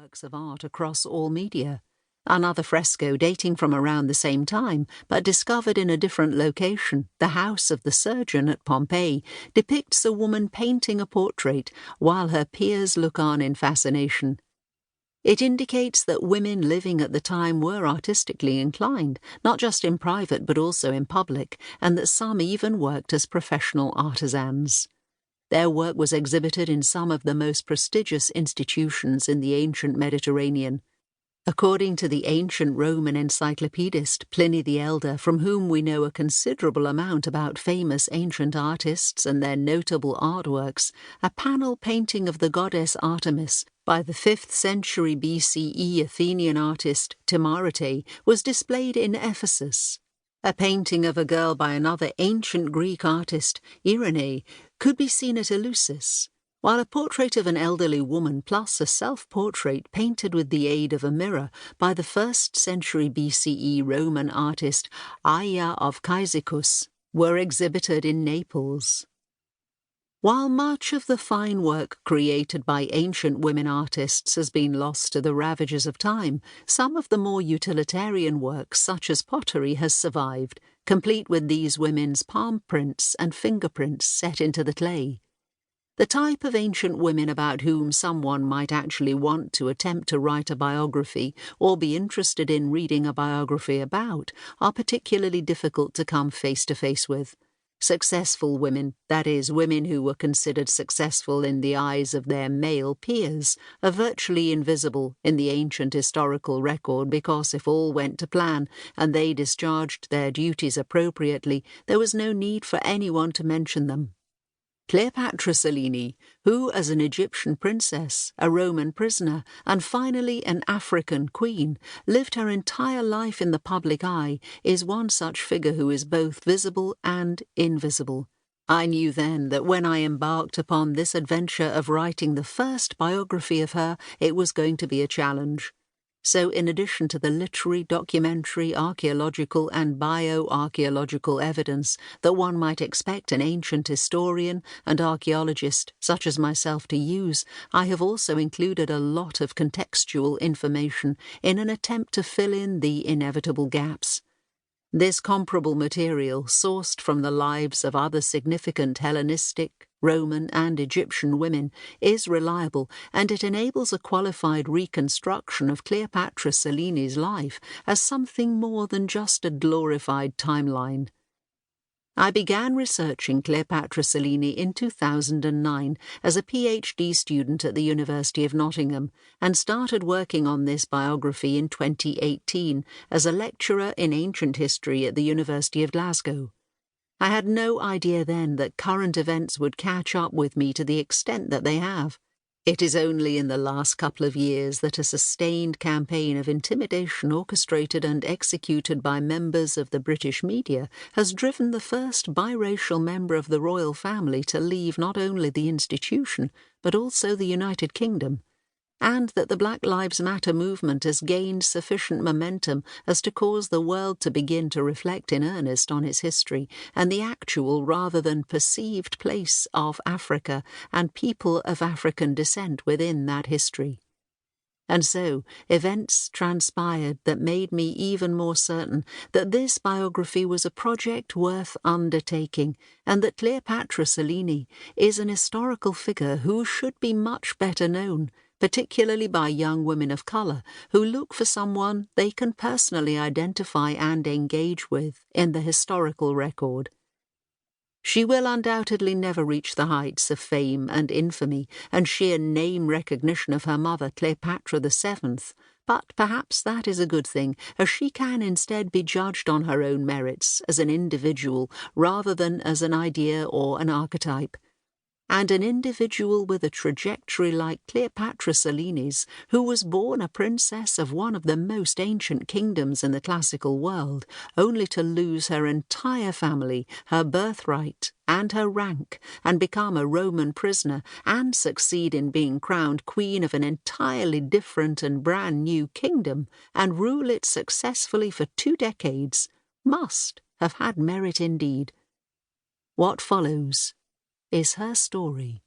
works of art across all media. Another fresco dating from around the same time, but discovered in a different location, the house of the surgeon at Pompeii, depicts a woman painting a portrait while her peers look on in fascination. It indicates that women living at the time were artistically inclined, not just in private but also in public, and that some even worked as professional artisans. Their work was exhibited in some of the most prestigious institutions in the ancient Mediterranean. According to the ancient Roman encyclopedist Pliny the Elder, from whom we know a considerable amount about famous ancient artists and their notable artworks, a panel painting of the goddess Artemis by the 5th century BCE Athenian artist Timarete was displayed in Ephesus. A painting of a girl by another ancient Greek artist, Irene, could be seen at Eleusis, while a portrait of an elderly woman plus a self-portrait painted with the aid of a mirror by the 1st century BCE Roman artist Aia of Cyzicus were exhibited in Naples. While much of the fine work created by ancient women artists has been lost to the ravages of time, some of the more utilitarian work, such as pottery, has survived, complete with these women's palm prints and fingerprints set into the clay. The type of ancient women about whom someone might actually want to attempt to write a biography or be interested in reading a biography about are particularly difficult to come face to face with. Successful women, that is, women who were considered successful in the eyes of their male peers, are virtually invisible in the ancient historical record because if all went to plan and they discharged their duties appropriately, there was no need for anyone to mention them. Cleopatra Selene, who as an Egyptian princess, a Roman prisoner, and finally an African queen, lived her entire life in the public eye, is one such figure who is both visible and invisible. I knew then that when I embarked upon this adventure of writing the first biography of her, it was going to be a challenge. So in addition to the literary, documentary, archaeological and bioarchaeological evidence that one might expect an ancient historian and archaeologist such as myself to use, I have also included a lot of contextual information in an attempt to fill in the inevitable gaps. This comparable material, sourced from the lives of other significant Hellenistic, Roman and Egyptian women, is reliable, and it enables a qualified reconstruction of Cleopatra Selene's life as something more than just a glorified timeline. I began researching Cleopatra Selene in 2009 as a PhD student at the University of Nottingham and started working on this biography in 2018 as a lecturer in ancient history at the University of Glasgow. I had no idea then that current events would catch up with me to the extent that they have. It is only in the last couple of years that a sustained campaign of intimidation orchestrated and executed by members of the British media has driven the first biracial member of the royal family to leave not only the institution, but also the United Kingdom, and that the Black Lives Matter movement has gained sufficient momentum as to cause the world to begin to reflect in earnest on its history and the actual rather than perceived place of Africa and people of African descent within that history. And so, events transpired that made me even more certain that this biography was a project worth undertaking, and that Cleopatra Selene is an historical figure who should be much better known, particularly by young women of colour who look for someone they can personally identify and engage with in the historical record. She will undoubtedly never reach the heights of fame and infamy and sheer name recognition of her mother Cleopatra VII, but perhaps that is a good thing, as she can instead be judged on her own merits as an individual rather than as an idea or an archetype. And an individual with a trajectory like Cleopatra Selene's, who was born a princess of one of the most ancient kingdoms in the classical world, only to lose her entire family, her birthright, and her rank, and become a Roman prisoner, and succeed in being crowned queen of an entirely different and brand new kingdom, and rule it successfully for 2 decades, must have had merit indeed. What follows is her story.